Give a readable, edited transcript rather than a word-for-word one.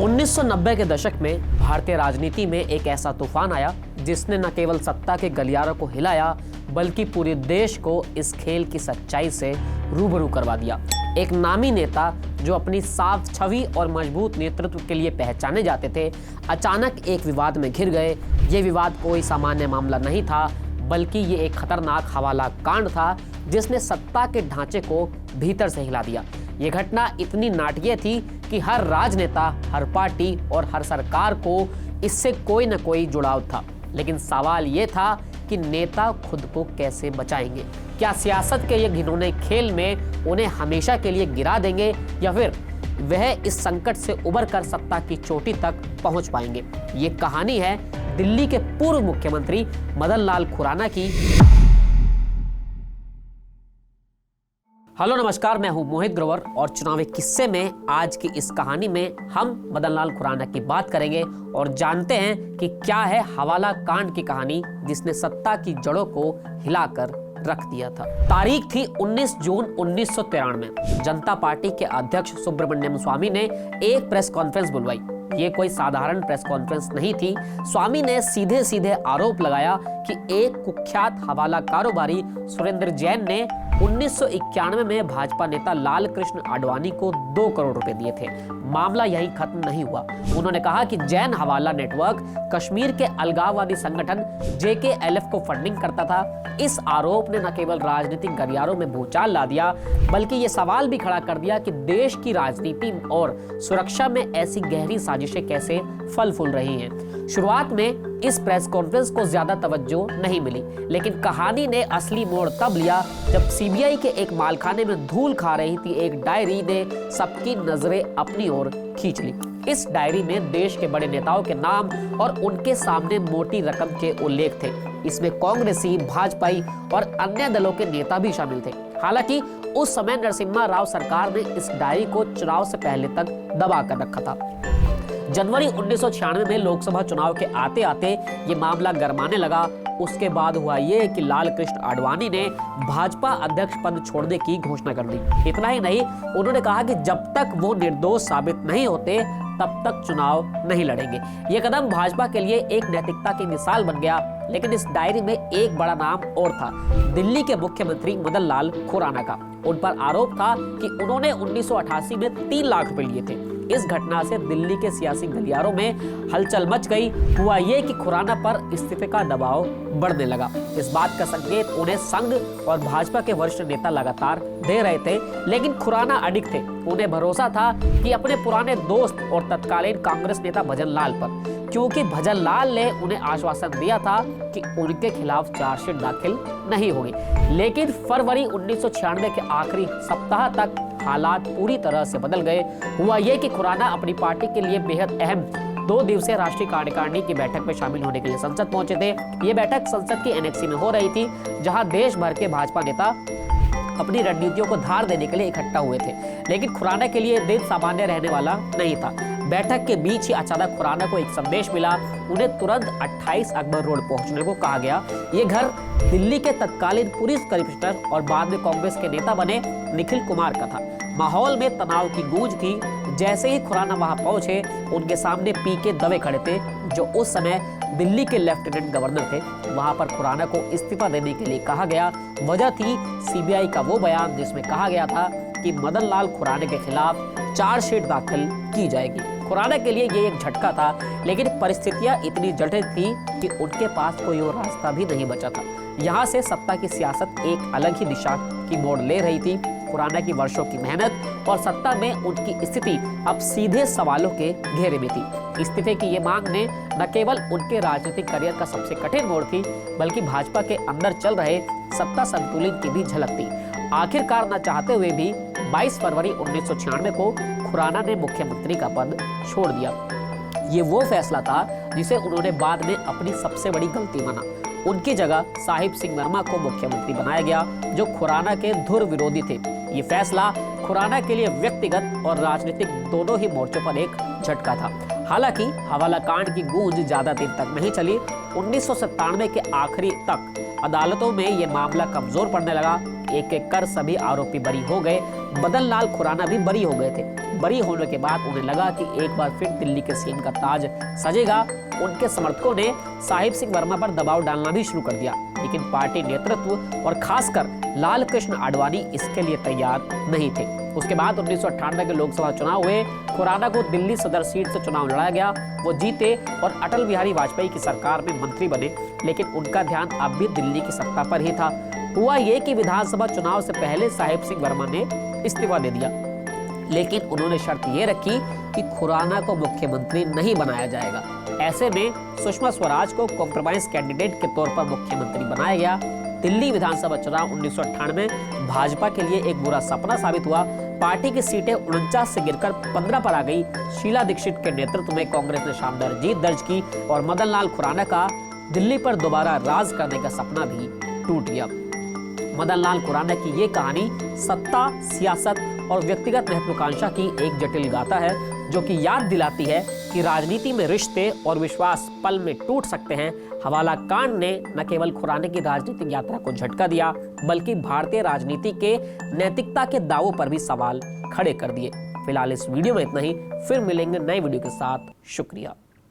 1990 के दशक में भारतीय राजनीति में एक ऐसा तूफान आया जिसने न केवल सत्ता के गलियारों को हिलाया बल्कि पूरे देश को इस खेल की सच्चाई से रूबरू करवा दिया। एक नामी नेता जो अपनी साफ छवि और मजबूत नेतृत्व के लिए पहचाने जाते थे, अचानक एक विवाद में घिर गए। ये विवाद कोई सामान्य मामला नहीं था, बल्कि ये एक खतरनाक हवाला कांड था जिसने सत्ता के ढांचे को भीतर से हिला दिया। ये घटना इतनी नाटकीय थी कि हर राजनेता, हर पार्टी और हर सरकार को इससे कोई न कोई जुड़ाव था। लेकिन सवाल ये था कि नेता खुद को कैसे बचाएंगे। क्या सियासत के ये घिनौने खेल में उन्हें हमेशा के लिए गिरा देंगे या फिर वह इस संकट से उबर कर सत्ता की चोटी तक पहुंच पाएंगे। ये कहानी है दिल्ली के पूर्व मुख्यमंत्री मदन लाल खुराना की। हेलो नमस्कार, मैं हूं मोहित ग्रोवर और चुनावी किस्से में आज की इस कहानी में हम मदन लाल खुराना की बात करेंगे और जानते हैं कि क्या है हवाला कांड की कहानी जिसने सत्ता की जड़ों को हिलाकर रख दिया था। तारीख थी 19 जून 1993। जनता पार्टी के अध्यक्ष सुब्रमण्यम स्वामी ने एक प्रेस कॉन्फ्रेंस बुलवाई। ये कोई साधारण प्रेस कॉन्फ्रेंस नहीं थी। स्वामी ने सीधे सीधे आरोप लगाया कि एक कुख्यात हवाला कारोबारी सुरेंद्र जैन ने 1991 में भाजपा नेता लाल कृष्ण आडवाणी को 2 करोड़ रुपए दिए थे। मामला यहीं खत्म नहीं हुआ। उन्होंने कहा कि जैन हवाला नेटवर्क कश्मीर के अलगाववादी संगठन JKLF को फंडिंग करता था। इस आरोप ने न केवल राजनीतिक गलियारों में भूचाल ला दिया बल्कि ये सवाल भी खड़ा कर दिया कि देश की राजनीति और सुरक्षा में ऐसी गहरी साजिशें कैसे फल फूल रही हैं। शुरुआत में इस प्रेस कॉन्फ्रेंस को ज्यादा तवज्जो नहीं मिली, लेकिन कहानी ने असली मोड़ तब लिया जब CBI के एक मालखाने में धूल खा रही थी एक डायरी ने सबकी नजरें अपनी ओर खींच ली। इस डायरी में देश के बड़े नेताओं के नाम और उनके सामने मोटी रकम के उल्लेख थे। इसमें कांग्रेसी, भाजपाई और अन्य दलों के नेता भी शामिल थे। हालांकि उस समय नरसिम्हा राव सरकार ने इस डायरी को चुनाव से पहले तक दबा कर रखा था। जनवरी 1996 में लोकसभा चुनाव के आते आते ये मामला गरमाने लगा। उसके बाद हुआ ये कि लाल कृष्ण आडवाणी ने भाजपा अध्यक्ष पद छोड़ने की घोषणा कर दी। इतना ही नहीं, उन्होंने कहा कि जब तक वो निर्दोष साबित नहीं होते तब तक चुनाव नहीं लड़ेंगे। ये कदम भाजपा के लिए एक नैतिकता की मिसाल बन गया। लेकिन इस डायरी में एक बड़ा नाम और था, दिल्ली के मुख्यमंत्री मदन लाल खुराना का। उन पर आरोप था कि उन्होंने 1988 में 3 लाख रुपए लिए थे। इस घटना से दिल्ली के सियासी गलियारों में हलचल मच गई। हुआ ये कि खुराना पर इस्तीफे का दबाव बढ़ने लगा। इस बात का संकेत उन्हें संघ और भाजपा के वरिष्ठ नेता लगातार दे रहे थे, लेकिन खुराना अडिग थे। उन्हें भरोसा था कि अपने पुराने दोस्त और तत्कालीन कांग्रेस नेता भजन लाल पर, क्योंकि भजन लाल ने उन्हें आश्वासन दिया था कि उनके खिलाफ चार्जशीट दाखिल नहीं होगी। लेकिन फरवरी 1996 के आखिरी सप्ताह तक हालात पूरी तरह से बदल गए। हुआ ये कि खुराना अपनी पार्टी के लिए बेहद अहम 2 दिवसीय राष्ट्रीय कार्यकारिणी की बैठक में शामिल होने के लिए संसद पहुंचे थे। ये बैठक संसद की एनेक्सी में हो रही थी, जहां देश भर के भाजपा नेता अपनी रणनीतियों को धार देने के लिए इकट्ठा हुए थे। लेकिन खुराना के लिए दिन सामान्य रहने वाला नहीं था। बैठक के बीच ही अचानक खुराना को एक संदेश मिला। उन्हें तुरंत 28 अकबर रोड पहुंचने को कहा गया। ये घर दिल्ली के तत्कालीन पुलिस कमिश्नर और बाद में कांग्रेस के नेता बने निखिल कुमार का था। माहौल में तनाव की गूंज थी। जैसे ही खुराना वहां पहुंचे, उनके सामने PK दवे खड़े थे, जो उस समय दिल्ली के लेफ्टिनेंट गवर्नर थे। वहां पर खुराना को इस्तीफा देने के लिए कहा गया। वजह थी CBI का वो बयान जिसमें कहा गया था कि मदन लाल खुराना के खिलाफ चार्जशीट दाखिल की जाएगी। खुराना के लिए ये एक झटका था, लेकिन परिस्थितियां इतनी जटिल थी कि उनके पास कोई और रास्ता भी नहीं बचा था। यहाँ से सत्ता की सियासत एक अलग ही दिशा की मोड़ ले रही थी। खुराना की वर्षों की मेहनत और सत्ता में उनकी स्थिति अब सीधे सवालों के घेरे में थी। इस्तीफे की ये मांग ने न केवल उनके राजनीतिक करियर का सबसे कठिन मोड़ थी, बल्कि भाजपा के अंदर चल रहे सत्ता संतुलन की भी झलक थी। आखिरकार न चाहते हुए भी 22 फरवरी 1996 को खुराना ने मुख्यमंत्री का पद छोड़ दिया। ये वो फैसला था जिसे उन्होंने बाद में अपनी सबसे बड़ी गलती माना। उनकी जगह साहिब सिंह वर्मा को मुख्यमंत्री बनाया गया, जो खुराना के धुर विरोधी थे। ये फैसला खुराना के लिए व्यक्तिगत और राजनीतिक दोनों ही मोर्चों पर एक झटका था। हालांकि हवाला कांड की गूंज ज्यादा दिन तक नहीं चली। 1997 के आखिरी तक अदालतों में ये मामला कमजोर पड़ने लगा। एक एक कर सभी आरोपी बरी हो गए। मदन लाल खुराना भी बरी हो गए थे। बरी होने के बाद उन्हें लगा कि एक बार फिर दिल्ली के सीएम का ताज सजेगा। उनके समर्थकों ने साहिब सिंह वर्मा पर दबाव डालना भी शुरू कर दिया, लेकिन पार्टी नेतृत्व और खासकर लाल कृष्ण आडवाणी इसके लिए तैयार नहीं थे। उसके बाद 1998 के लोकसभा चुनाव हुए। खुराना को दिल्ली सदर सीट से चुनाव लड़ा गया, वो जीते और अटल बिहारी वाजपेयी की सरकार में मंत्री बने, लेकिन उनका ध्यान अब भी दिल्ली की सत्ता पर ही था। हुआ ये कि विधानसभा चुनाव से पहले साहिब सिंह वर्मा ने इस्तीफा दे दिया, लेकिन उन्होंने शर्त ये रखी कि खुराना को मुख्यमंत्री नहीं बनाया जाएगा। ऐसे में सुषमा स्वराज को कॉम्प्रोमाइज कैंडिडेट के तौर पर मुख्यमंत्री बनाया गया। दिल्ली विधानसभा चुनाव 1998 भाजपा के लिए एक बुरा सपना साबित हुआ। पार्टी की सीटें 49 से गिरकर 15 पर आ गई। शीला दीक्षित के नेतृत्व में कांग्रेस ने शानदार जीत दर्ज की और मदन लाल खुराना का दिल्ली पर दोबारा राज करने का सपना भी टूट गया। मदन लाल खुराना की ये कहानी सत्ता, सियासत और व्यक्तिगत महत्वाकांक्षा की एक जटिल गाथा है, जो कि याद दिलाती है कि राजनीति में रिश्ते और विश्वास पल में टूट सकते हैं। हवाला कांड ने न केवल खुराना की राजनीतिक यात्रा को झटका दिया, बल्कि भारतीय राजनीति के नैतिकता के दावों पर भी सवाल खड़े कर दिए। फिलहाल इस वीडियो में इतना ही, फिर मिलेंगे नए वीडियो के साथ। शुक्रिया।